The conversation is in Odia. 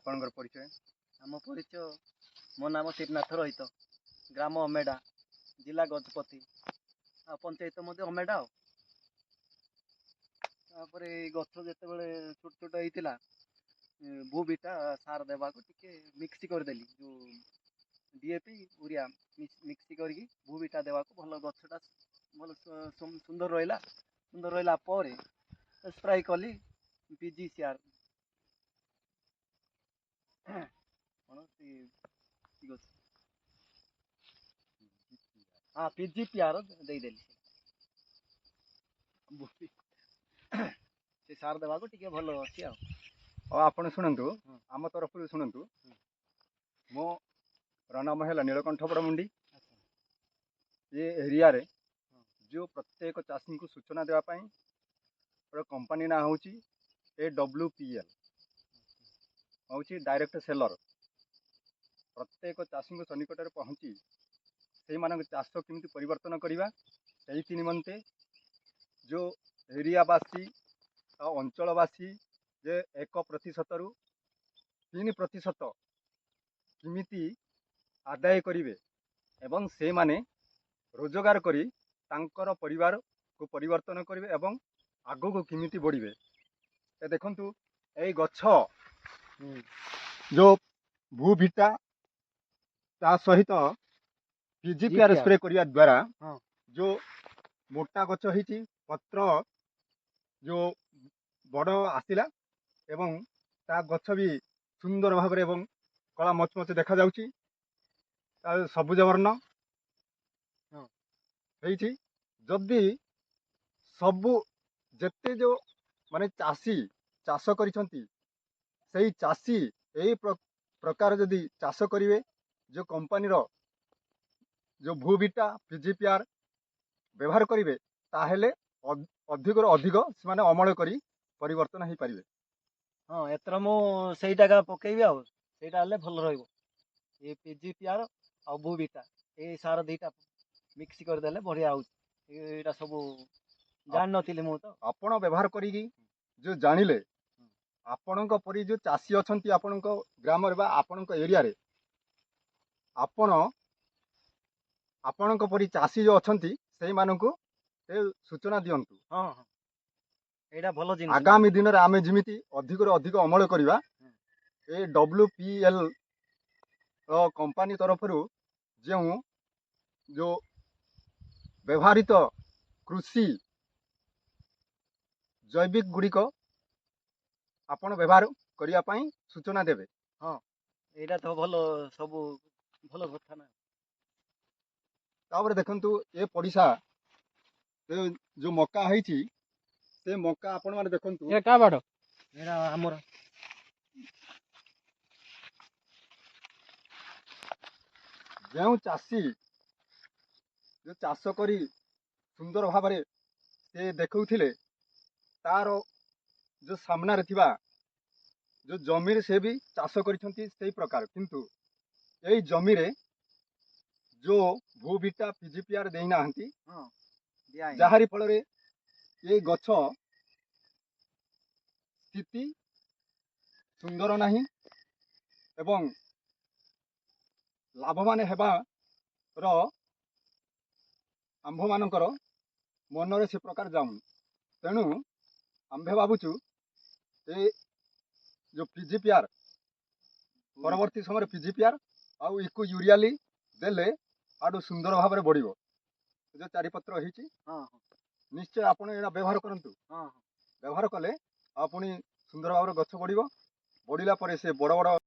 ଆପଣଙ୍କର ପରିଚୟ? ଆମ ପରିଚୟ, ମୋ ନାମ ତ୍ରିନାଥ ରୋହିତ, ଗ୍ରାମ ଅମେଡ଼ା, ଜିଲ୍ଲା ଗଜପତି, ଆଉ ପଞ୍ଚାୟତ ମଧ୍ୟ ଅମେଡ଼ା। ତାପରେ ଏଇ ଗଛ ଯେତେବେଳେ ଛୋଟ ଛୋଟ ହେଇଥିଲା, ବୁବିଟା ସାର ଦେବାକୁ ଟିକେ ମିକ୍ସ କରିଦେଲି, ଯେଉଁ DAP ୟୁରିଆ ମିକ୍ସ କରିକି ବୁବିଟା ଦେବାକୁ ଭଲ ଗଛଟା ଭଲ ସୁନ୍ଦର ରହିଲା। ସୁନ୍ଦର ରହିଲା ପରେ ସ୍ପ୍ରେ କଲି PGCR କ'ଣ ଗଛ ହଁ PGPR ଦେଇଦେଲି। ସେ ସାର ଦେବାକୁ ଟିକେ ଭଲ ଅଛି ଆଉ। ଆପଣ ଶୁଣନ୍ତୁ, ଆମ ତରଫରୁ ଶୁଣନ୍ତୁ, ମୋର ନାମ ହେଲା ନୀଳକଣ୍ଠ ବଡ଼ମୁଣ୍ଡି। ଏ ଏରିଆରେ ଯେଉଁ ପ୍ରତ୍ୟେକ ଚାଷୀଙ୍କୁ ସୂଚନା ଦେବା ପାଇଁ ଗୋଟେ କମ୍ପାନୀ ନାଁ ହେଉଛି AWPL, ହେଉଛି ଡାଇରେକ୍ଟ ସେଲର। ପ୍ରତ୍ୟେକ ଚାଷୀଙ୍କ ସନ୍ନିକଟରେ ପହଞ୍ଚି ସେଇମାନଙ୍କ ଚାଷ କେମିତି ପରିବର୍ତ୍ତନ କରିବା, ସେଇଥି ନିମନ୍ତେ ଯେଉଁ ଏରିଆବାସୀ ଆଉ ଅଞ୍ଚଳବାସୀ ଯେ 1% ରୁ 3% କେମିତି ଆଦାୟ କରିବେ ଏବଂ ସେମାନେ ରୋଜଗାର କରି ତାଙ୍କର ପରିବାରକୁ ପରିବର୍ତ୍ତନ କରିବେ ଏବଂ ଆଗକୁ କେମିତି ବଢ଼ିବେ। ଏ ଦେଖନ୍ତୁ, ଏଇ ଗଛ ଯେଉଁ ବୁବିଟା ତା ସହିତ PGPR ସ୍ପ୍ରେ କରିବା ଦ୍ୱାରା ଯେଉଁ ମୋଟା ଗଛ ହେଇଛି, ପତ୍ର ଯେଉଁ ବଡ଼ ଆସିଲା ଏବଂ ତା ଗଛ ବି ସୁନ୍ଦର ଭାବରେ ଏବଂ କଳା ମଚମଚ ଦେଖାଯାଉଛି, ତା ସବୁଜ ବର୍ଣ୍ଣ ହେଇଛି। ଯଦି ସବୁ ଯେତେ ଯେଉଁ ମାନେ ଚାଷୀ ଚାଷ କରିଛନ୍ତି, ସେଇ ଚାଷୀ ଏହି ପ୍ରକାର ଯଦି ଚାଷ କରିବେ, ଯେଉଁ କମ୍ପାନୀର ଯେଉଁ ବୁବିଟା PGPR ବ୍ୟବହାର କରିବେ, ତାହେଲେ ଅଧିକରୁ ଅଧିକ ସେମାନେ ଅମଳ କରି ପରିବର୍ତ୍ତନ ହେଇପାରିବେ। ହଁ, ଏଥର ମୁଁ ସେଇଟା ପକେଇବି, ଆଉ ସେଇଟା ହେଲେ ଭଲ ରହିବ। ଏ PGPR ଆଉ ବୁବିଟା, ଏଇ ସାର ଦୁଇଟା ମିକ୍ସ କରିଦେଲେ ବଢ଼ିଆ ହେଉଛି। ଏଇଟା ସବୁ ଜାଣିନଥିଲି ମୁଁ ତ। ଆପଣ ବ୍ୟବହାର କରିକି ଯେଉଁ ଜାଣିଲେ, ଆପଣଙ୍କ ପରି ଯେଉଁ ଚାଷୀ ଅଛନ୍ତି ଆପଣଙ୍କ ଗ୍ରାମରେ ବା ଆପଣଙ୍କ ଏରିଆରେ, ଆପଣଙ୍କ ପରି ଚାଷୀ ଯେଉଁ ଅଛନ୍ତି ସେଇମାନଙ୍କୁ ଏ ସୂଚନା ଦିଅନ୍ତୁ। ହଁ, ଏଇଟା ଭଲ ଜିନିଷ। ଆଗାମୀ ଦିନରେ ଆମେ ଯେମିତି ଅଧିକରୁ ଅଧିକ ଅମଳ କରିବା, ଏ WPL କମ୍ପାନୀ ତରଫରୁ ଯେଉଁ ବ୍ୟବହୃତ କୃଷି ଜୈବିକ ଗୁଡ଼ିକ ଆପଣ ବ୍ୟବହାର କରିବା ପାଇଁ ସୂଚନା ଦେବେ। ହଁ, ଏଇଟା ତ ଭଲ, ସବୁ ଭଲ କଥା ନା। ତାପରେ ଦେଖନ୍ତୁ, ଏ ପଡ଼ିଶା ଯେଉଁ ମକା ହେଇଛି, ସେ ମକା ଆପଣମାନେ ଦେଖନ୍ତୁ। ଏଇଟା ଆମର ଯେଉଁ ଚାଷୀ ଯେଉଁ ଚାଷ କରି ସୁନ୍ଦର ଭାବରେ ସେ ଦେଖାଉଥିଲେ, ତାର ଯେଉଁ ସାମ୍ନାରେ ଥିବା ଯେଉଁ ଜମିରେ ସେ ବି ଚାଷ କରିଛନ୍ତି ସେଇ ପ୍ରକାର, କିନ୍ତୁ ଏଇ ଜମିରେ ଯେଉଁ ବୁବିଟା PGPR ଦେଇନାହାନ୍ତି, ଯାହାରି ଫଳରେ ଏଇ ଗଛ ସ୍ଥିତି ସୁନ୍ଦର ନାହିଁ ଏବଂ ଲାଭବାନ ହେବାର ଆମ୍ଭମାନଙ୍କର ମନରେ ସେ ପ୍ରକାର ଯାଉନି। ତେଣୁ ଆମ୍ଭେ ଭାବୁଛୁ ଏ ଯେଉଁ PGPR ପରବର୍ତ୍ତୀ ସମୟରେ PGPR ଆଉ ଇକୁ ୟୁରିଆଲି ଦେଲେ ଆଠୁ ସୁନ୍ଦର ଭାବରେ ବଢ଼ିବ। ଯେଉଁ ଚାରିପତ୍ର ହେଇଛି, ନିଶ୍ଚୟ ଆପଣ ଏଇଟା ବ୍ୟବହାର କରନ୍ତୁ। ବ୍ୟବହାର କଲେ ଆଉ ପୁଣି ସୁନ୍ଦର ଭାବରେ ଗଛ ବଢ଼ିବ। ବଢ଼ିଲା ପରେ ସେ ବଡ଼ ବଡ଼